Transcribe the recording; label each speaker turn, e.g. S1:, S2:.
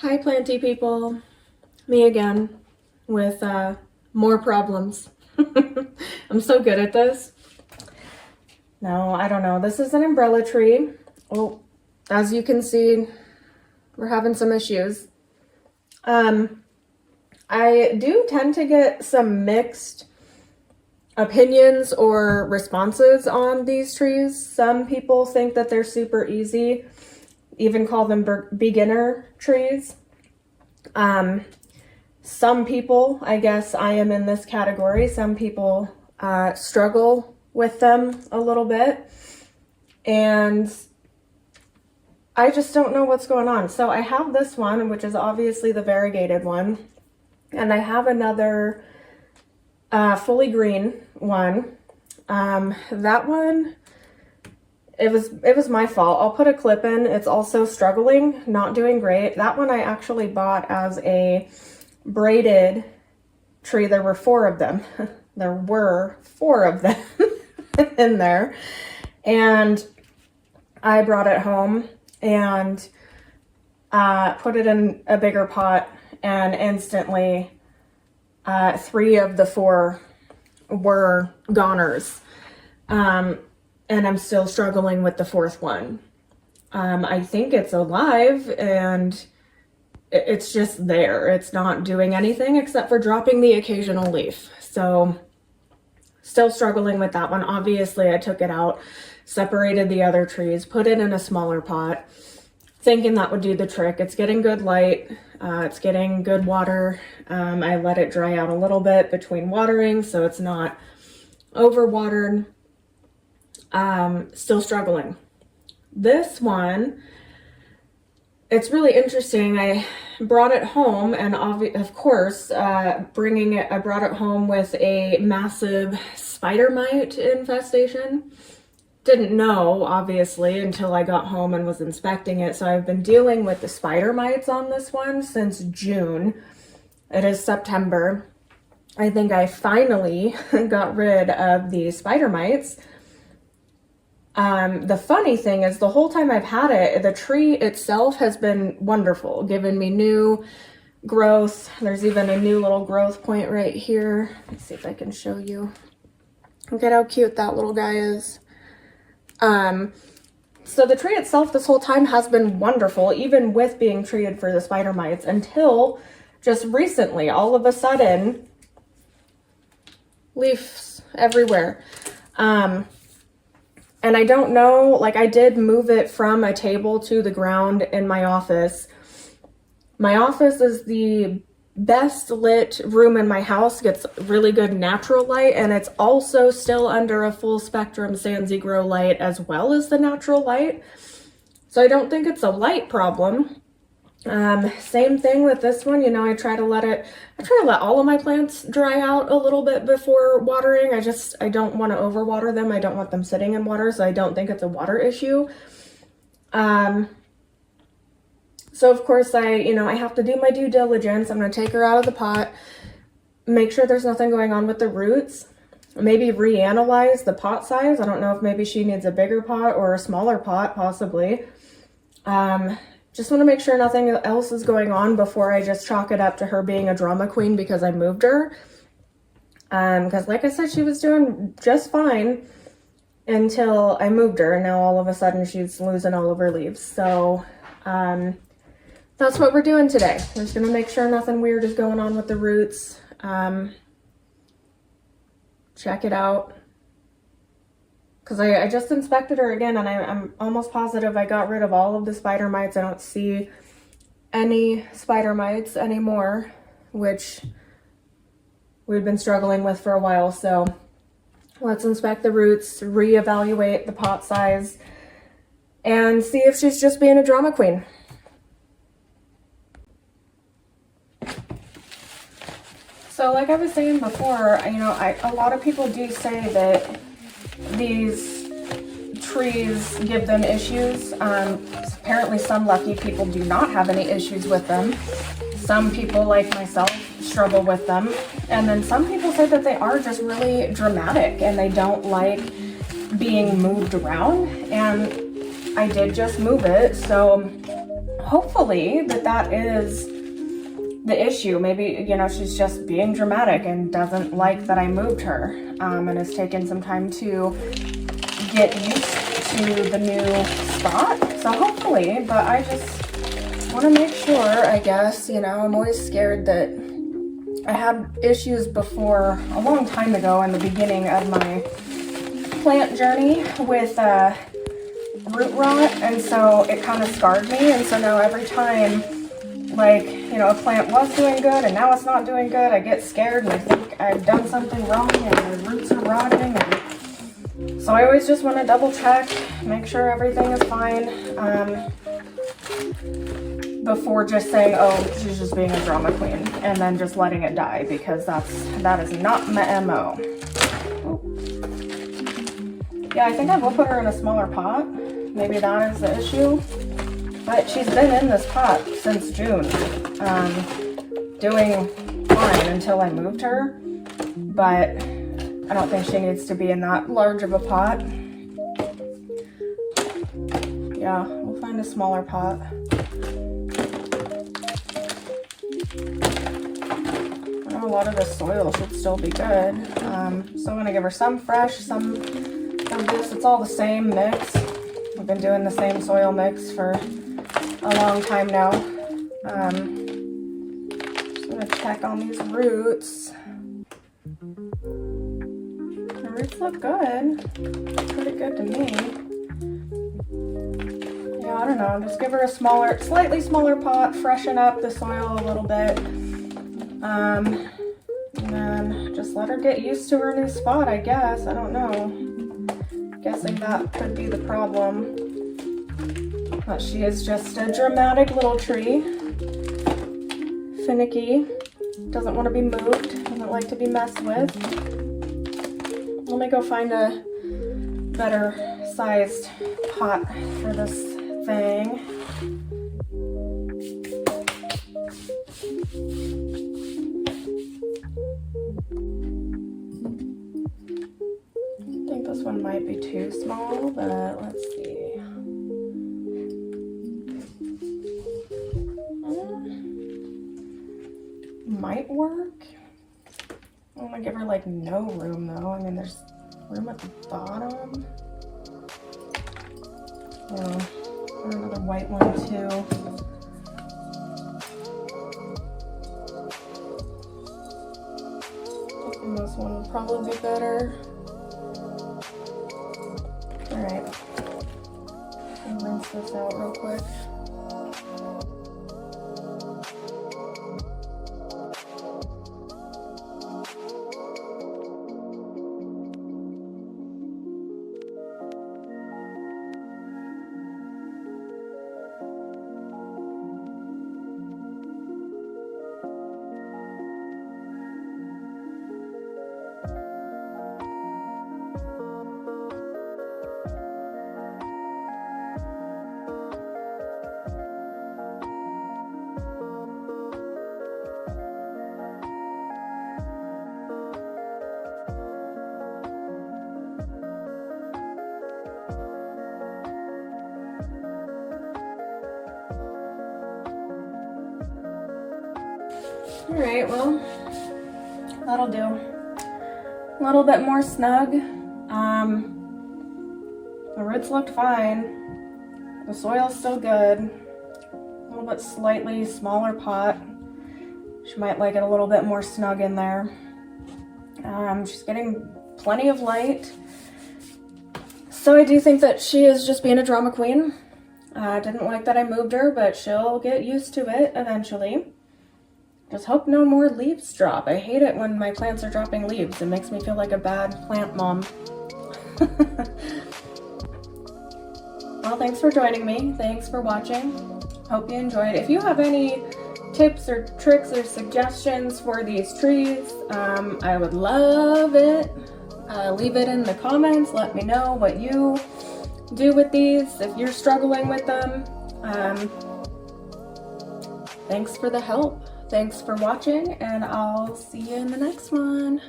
S1: Hi planty people, me again with more problems. I'm so good at this. No, I don't know. This is an umbrella tree. Oh, as you can see, we're having some issues. I do tend to get some mixed opinions or responses on these trees. Some people think that they're super easy, even call them beginner trees. Some people, I guess I am in this category, some people struggle with them a little bit, and I just don't know what's going on. So I have this one, which is obviously the variegated one, and I have another fully green one. That one, it was my fault. I'll put a clip in. It's also struggling, not doing great. That one I actually bought as a braided tree. There were 4 of them. There were 4 of them in there. And I brought it home and put it in a bigger pot, and instantly 3 of the 4 were goners. And I'm still struggling with the 4th one. I think it's alive and it's just there. It's not doing anything except for dropping the occasional leaf. So still struggling with that one. Obviously I took it out, separated the other trees, put it in a smaller pot, thinking that would do the trick. It's getting good light. It's getting good water. I let it dry out a little bit between watering so it's not overwatered. Still struggling. This one, it's really interesting. I brought it home, and of course, I brought it home with a massive spider mite infestation. Didn't know, obviously, until I got home and was inspecting it. So I've been dealing with the spider mites on this one since June. It is September. I think I finally got rid of the spider mites. The funny thing is, the whole time I've had it, the tree itself has been wonderful, giving me new growth. There's even a new little growth point right here. Let's see if I can show you. Look at how cute that little guy is. So the tree itself this whole time has been wonderful, even with being treated for the spider mites, until just recently, all of a sudden, leaves everywhere. And I don't know, like, I did move it from a table to the ground in my office. My office is the best lit room in my house, gets really good natural light, and it's also still under a full spectrum Sansi grow light as well as the natural light. So I don't think it's a light problem. Same thing with this one. You know, I try to let all of my plants dry out a little bit before watering. I don't want to overwater them. I don't want them sitting in water, so I don't think it's a water issue. So of course I have to do my due diligence. I'm going to take her out of the pot, make sure there's nothing going on with the roots, maybe reanalyze the pot size. I don't know if maybe she needs a bigger pot or a smaller pot, possibly. Just want to make sure nothing else is going on before I just chalk it up to her being a drama queen because I moved her. Because like I said, she was doing just fine until I moved her, and now all of a sudden she's losing all of her leaves. So that's what we're doing today. We're just going to make sure nothing weird is going on with the roots. Check it out. Because I just inspected her again, and I'm almost positive I got rid of all of the spider mites. I don't see any spider mites anymore, which we've been struggling with for a while. So let's inspect the roots, reevaluate the pot size, and see if she's just being a drama queen. So like I was saying before, a lot of people do say that these trees give them issues. Apparently some lucky people do not have any issues with them. Some people, like myself, struggle with them. And then some people say that they are just really dramatic and they don't like being moved around. And I did just move it, so hopefully that is the issue. Maybe, you know, she's just being dramatic and doesn't like that I moved her, and has taken some time to get used to the new spot. So hopefully, but I just want to make sure, I guess, you know, I'm always scared that I had issues before a long time ago in the beginning of my plant journey with root rot, and so it kind of scarred me, and so now every time, like, you know, a plant was doing good and now it's not doing good, I get scared and I think I've done something wrong and the roots are rotting, and so I always just want to double check, make sure everything is fine, before just saying, oh, she's just being a drama queen, and then just letting it die, because that is not my MO. Yeah, I think I will put her in a smaller pot. Maybe that is the issue. But she's been in this pot since June, doing fine until I moved her. But I don't think she needs to be in that large of a pot. Yeah, we'll find a smaller pot. I know a lot of the soil should still be good. So I'm gonna give her some fresh, some of this. It's all the same mix. I've been doing the same soil mix for a long time now. Just gonna check on these roots. The roots look good. Pretty good to me. Yeah, I don't know. Just give her a smaller, slightly smaller pot, freshen up the soil a little bit. And then just let her get used to her new spot, I guess. I don't know. Guessing that could be the problem. But she is just a dramatic little tree. Finicky. Doesn't want to be moved. Doesn't like to be messed with. Let me go find a better sized pot for this thing. I think this one might be too small, but let's see. Might work. I'm gonna give her like no room though. I mean, there's room at the bottom. Oh, another white one too. And this one would probably be better. Alright. Rinse this out real quick. Alright, well, that'll do. A little bit more snug. The roots looked fine. The soil's still good. A little bit slightly smaller pot. She might like it a little bit more snug in there. She's getting plenty of light. So I do think that she is just being a drama queen. Didn't like that I moved her, but she'll get used to it eventually. Just hope no more leaves drop. I hate it when my plants are dropping leaves. It makes me feel like a bad plant mom. Well, thanks for joining me. Thanks for watching. Hope you enjoyed. If you have any tips or tricks or suggestions for these trees, I would love it. Leave it in the comments. Let me know what you do with these if you're struggling with them. Thanks for the help. Thanks for watching, and I'll see you in the next one.